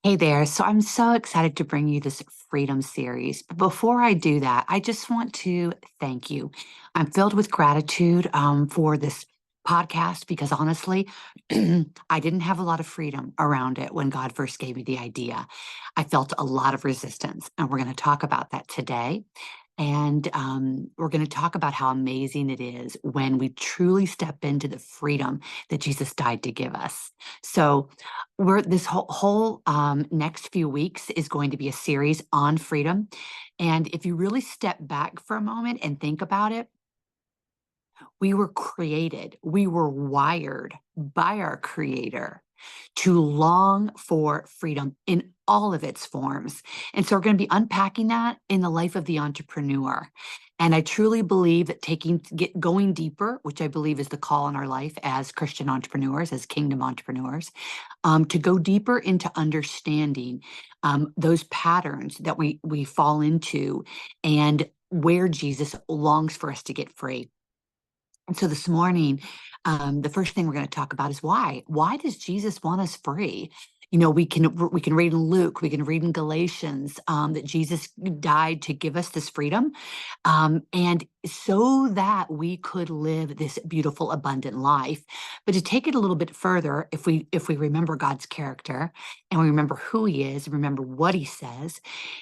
Hey there. So I'm so excited to bring you this freedom series. But before I do that, I just want to thank you. I'm filled with gratitude for this podcast because honestly, I didn't have a lot of freedom around it when God first gave me the idea. I felt a lot of resistance, and we're going to talk about that today. And we're going to talk about how amazing it is when we truly step into the freedom that Jesus died to give us. So, we're this whole next few weeks is going to be a series on freedom. And if you really step back for a moment and think about it, we were created, we were wired by our creator to long for freedom in all of its forms. And so we're going to be unpacking that in the life of the entrepreneur. And I truly believe that going deeper, which I believe is the call in our life as Christian entrepreneurs, as kingdom entrepreneurs, to go deeper into understanding those patterns that we fall into and where Jesus longs for us to get free. And so this morning, the first thing we're going to talk about is why. Why does Jesus want us free? You know, we can read in Luke, we can read in Galatians that Jesus died to give us this freedom, and so that we could live this beautiful, abundant life. But to take it a little bit further, if we remember God's character and we remember who He is, and remember what He says,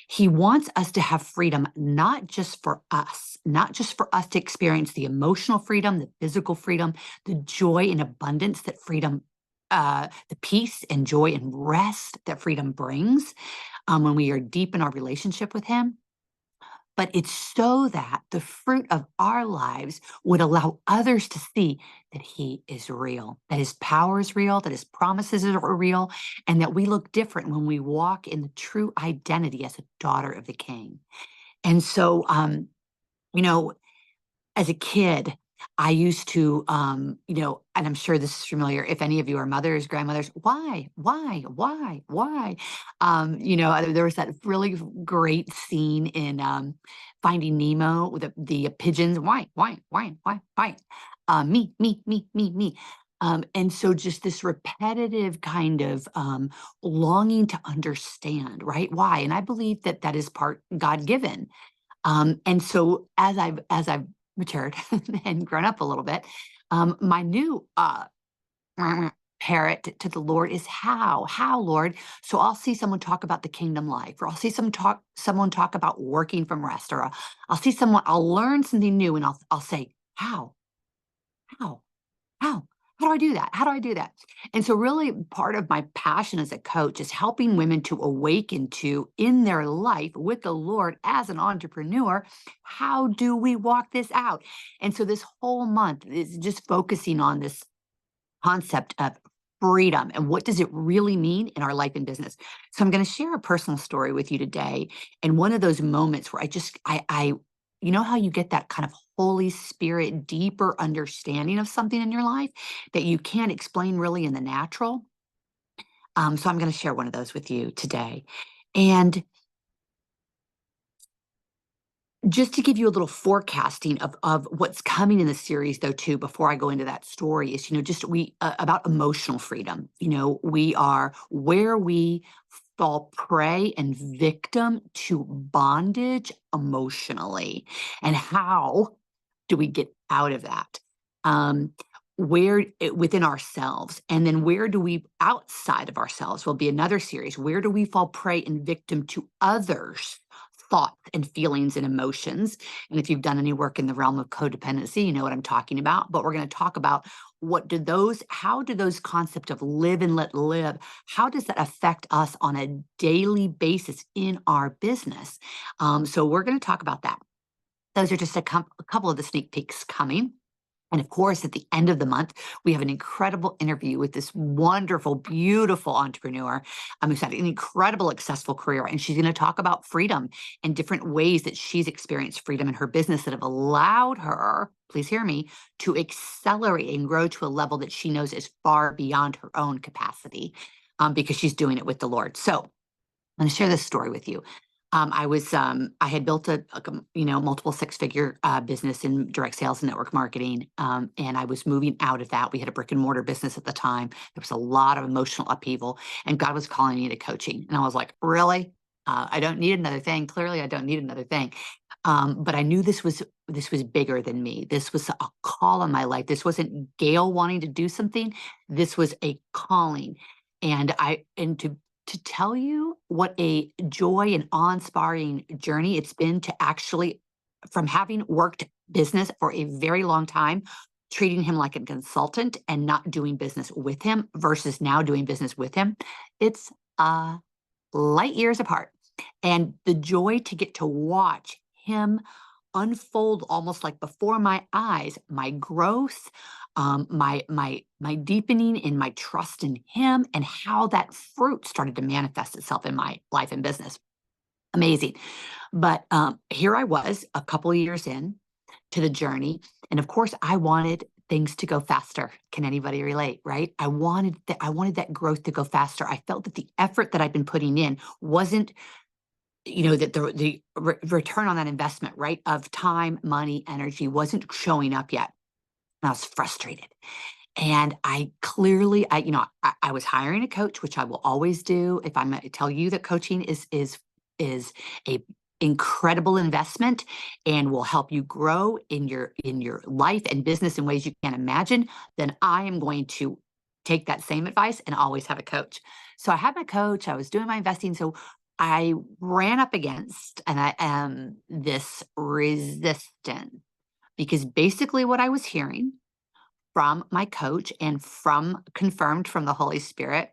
He wants us to have freedom, not just for us, not just for us to experience the emotional freedom, the physical freedom, the joy and abundance that freedom, the peace and joy and rest that freedom brings when we are deep in our relationship with Him. But it's so that the fruit of our lives would allow others to see that He is real, that His power is real, that His promises are real, and that we look different when we walk in the true identity as a daughter of the King. And so, you know, as a kid, I used to, and I'm sure this is familiar. If any of you are mothers, grandmothers, why? There was that really great scene in Finding Nemo with the pigeons. Why? Me. And so just this repetitive kind of longing to understand, right? Why? And I believe that that is part God given. And so as I've matured and grown up a little bit, my new parrot to the Lord is how, Lord. So I'll see someone talk about the kingdom life, or I'll see someone talk about working from rest, or I'll learn something new, and I'll say how, how? How do I do that? How do I do that? And so, really, part of my passion as a coach is helping women to awaken to in their life with the Lord as an entrepreneur. How do we walk this out? And so, this whole month is just focusing on this concept of freedom and what does it really mean in our life and business. So I'm going to share a personal story with you today, and one of those moments where I you know how you get that kind of Holy Spirit deeper understanding of something in your life that you can't explain really in the natural. So I'm going to share one of those with you today. And just to give you a little forecasting of what's coming in the series, though, too, before I go into that story, is, just about emotional freedom. We are where we fall prey and victim to bondage emotionally. And how do we get out of that? Within ourselves, and then where do we outside of ourselves will be another series. Where do we fall prey and victim to others' thoughts and feelings and emotions? And if you've done any work in the realm of codependency, you know what I'm talking about. But we're going to talk about how do those concepts of live and let live, how does that affect us on a daily basis in our business? So we're going to talk about that. Those are just a couple of the sneak peeks coming. And of course, at the end of the month, we have an incredible interview with this wonderful, beautiful entrepreneur who's had an incredible, successful career. And she's going to talk about freedom and different ways that she's experienced freedom in her business that have allowed her, please hear me, to accelerate and grow to a level that she knows is far beyond her own capacity, because she's doing it with the Lord. So I'm going to share this story with you. I had built multiple six-figure business in direct sales and network marketing. And I was moving out of that. We had a brick and mortar business at the time. There was a lot of emotional upheaval, and God was calling me to coaching. And I was like, really? I don't need another thing. Clearly, I don't need another thing. But I knew this was bigger than me. This was a call in my life. This wasn't Gail wanting to do something. This was a calling. And to tell you what a joy and awe-inspiring journey it's been to actually, from having worked business for a very long time, treating him like a consultant and not doing business with him versus now doing business with him, it's light years apart. And the joy to get to watch him unfold almost like before my eyes, my growth, my deepening in my trust in him, and how that fruit started to manifest itself in my life and business. Amazing. But here I was a couple of years in to the journey, and of course I wanted things to go faster. Can anybody relate, right? I wanted that growth to go faster. I felt that the effort that I'd been putting in wasn't, that the return on that investment, right, of time, money, energy wasn't showing up yet. And I was frustrated. And I clearly, I was hiring a coach, which I will always do. If I'm going to tell you that coaching is a incredible investment and will help you grow in your life and business in ways you can't imagine, then I am going to take that same advice and always have a coach. So I had my coach. I was doing my investing. So I ran up against, and I am this resistance, because basically what I was hearing from my coach and from confirmed from the Holy Spirit,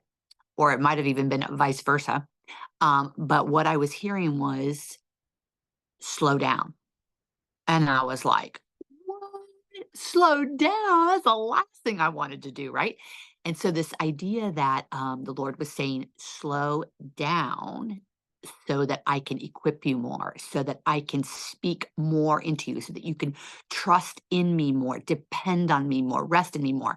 or it might have even been vice versa. But what I was hearing was slow down. And I was like, what? Slow down? That's the last thing I wanted to do, right? And so this idea that the Lord was saying, slow down so that I can equip you more, so that I can speak more into you, so that you can trust in me more, depend on me more, rest in me more.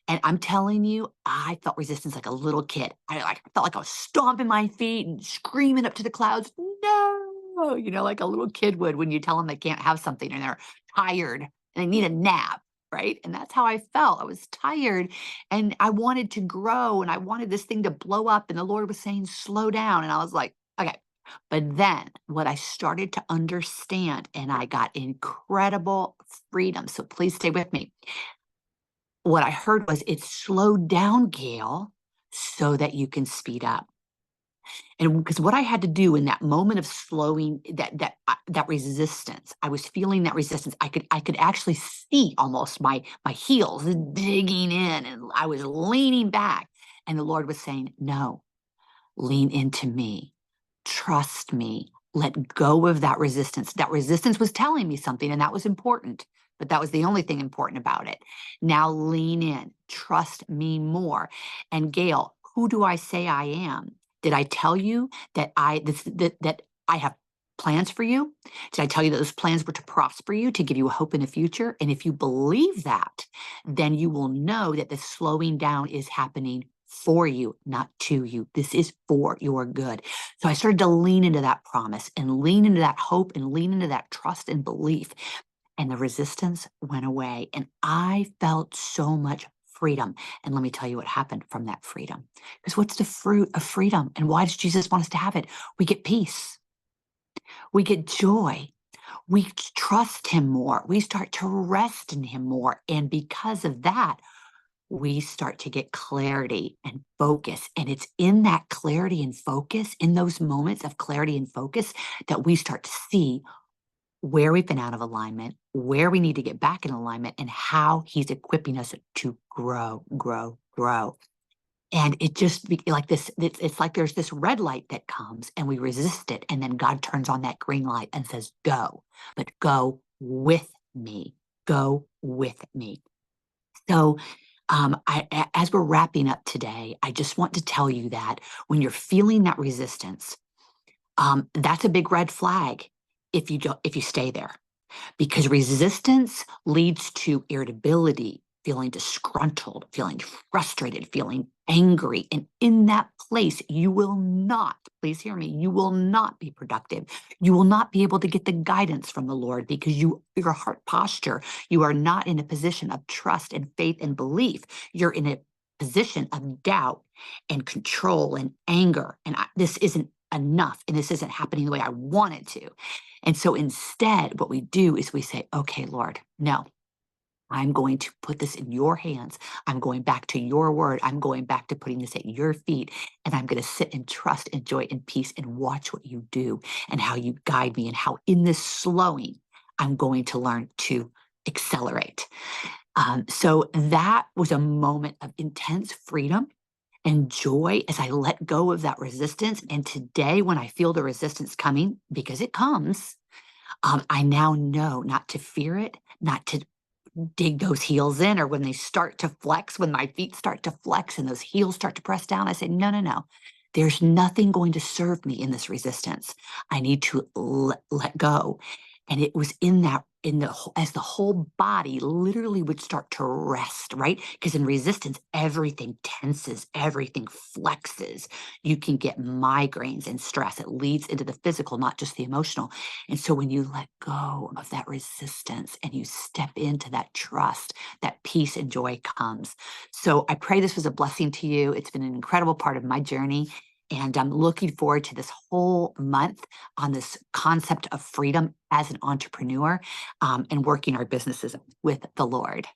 And I'm telling you, I felt resistance like a little kid. I felt like I was stomping my feet and screaming up to the clouds, no, like a little kid would when you tell them they can't have something and they're tired and they need a nap, right? And that's how I felt. I was tired and I wanted to grow and I wanted this thing to blow up. And the Lord was saying, slow down. And I was like, okay. But then what I started to understand, and I got incredible freedom. So please stay with me. What I heard was, it's slowed down, Gail, so that you can speed up. And because what I had to do in that moment of slowing, that resistance, I was feeling that resistance. I could actually see almost my heels digging in, and I was leaning back. And the Lord was saying, no, lean into me, trust me, let go of that resistance. That resistance was telling me something, and that was important. But that was the only thing important about it. Now lean in, trust me more. And Gail, who do I say I am? Did I tell you that that I have plans for you? Did I tell you that those plans were to prosper you, to give you a hope in the future? And if you believe that, then you will know that the slowing down is happening for you, not to you. This is for your good. So I started to lean into that promise and lean into that hope and lean into that trust and belief. And the resistance went away. And I felt so much freedom. And let me tell you what happened from that freedom. Because what's the fruit of freedom? And why does Jesus want us to have it? We get peace. We get joy. We trust him more. We start to rest in him more. And because of that, we start to get clarity and focus. And it's in that clarity and focus, in those moments of clarity and focus, that we start to see where we've been out of alignment, where we need to get back in alignment, and how he's equipping us to grow, grow, grow. And it just like this, it's like there's this red light that comes and we resist it. And then God turns on that green light and says, go, but go with me, go with me. So as we're wrapping up today, I just want to tell you that when you're feeling that resistance, that's a big red flag if you stay there, because resistance leads to irritability, feeling disgruntled, feeling frustrated, feeling angry. And in that place, you will not, please hear me, you will not be productive. You will not be able to get the guidance from the Lord because your heart posture, you are not in a position of trust and faith and belief. You're in a position of doubt and control and anger. And this isn't enough. And this isn't happening the way I want it to. And so instead, what we do is we say, okay, Lord, no, I'm going to put this in your hands. I'm going back to your word. I'm going back to putting this at your feet. And I'm going to sit and trust and joy and peace and watch what you do and how you guide me and how in this slowing, I'm going to learn to accelerate. So that was a moment of intense freedom and joy as I let go of that resistance. And today, when I feel the resistance coming, because it comes, I now know not to fear it, not to dig those heels in, or when they start to flex, when my feet start to flex and those heels start to press down, I say, no, no, no. There's nothing going to serve me in this resistance. I need to let go. And it was in that, as the whole body literally would start to rest, right? Because in resistance, everything tenses, everything flexes. You can get migraines and stress. It leads into the physical, not just the emotional. And so when you let go of that resistance and you step into that trust, that peace and joy comes. So I pray this was a blessing to you. It's been an incredible part of my journey. And I'm looking forward to this whole month on this concept of freedom as an entrepreneur and working our businesses with the Lord.